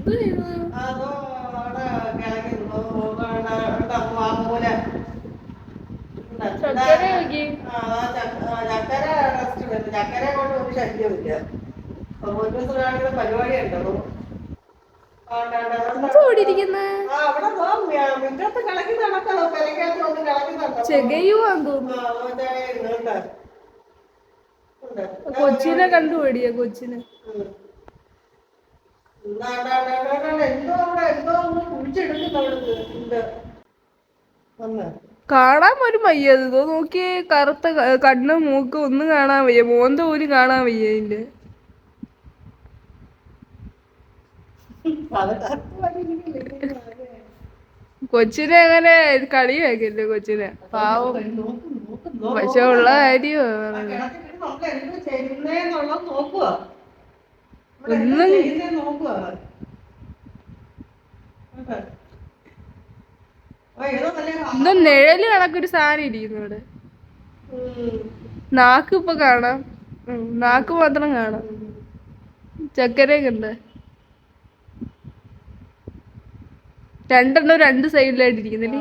അതോ അവിടെ മൂല ചക്കര റെസ്റ്റ് ചക്കരെ കൊണ്ട് ഒരു ശല്യമില്ല. പരിപാടി ഉണ്ടോ? അവിടെ മുറ്റത്ത് കളക്കി നടക്കണോ? പെരക്കകത്ത് കൊണ്ട് കളക്കുന്നുണ്ടോ? കൊച്ചിനെ കണ്ടുപിടിയ കൊച്ചിനെ കാണാൻ ഒരു മയ്യത് നോക്കിയേ. കറുത്ത കണ്ണും മൂക്കും ഒന്നും കാണാൻ വയ്യ. മോന്ത പോലും കാണാൻ വയ്യ അതിന്റെ. കൊച്ചിനെ അങ്ങനെ കളിയാക്കല്ലേ കൊച്ചിനെ. പാവം പക്ഷെ ഉള്ള കാര്യോ എന്തോ നിഴല് കണക്കൊരു സാധനം ഇരിക്കുന്നു ഇവിടെ. നാക്ക് ഇപ്പൊ കാണാം. നാക്ക് മാത്രം കാണാം. ചക്കരയൊക്കെ ഉണ്ട്. രണ്ടെണ്ണം രണ്ട് സൈഡിലായിട്ട് ഇരിക്കുന്നില്ലേ.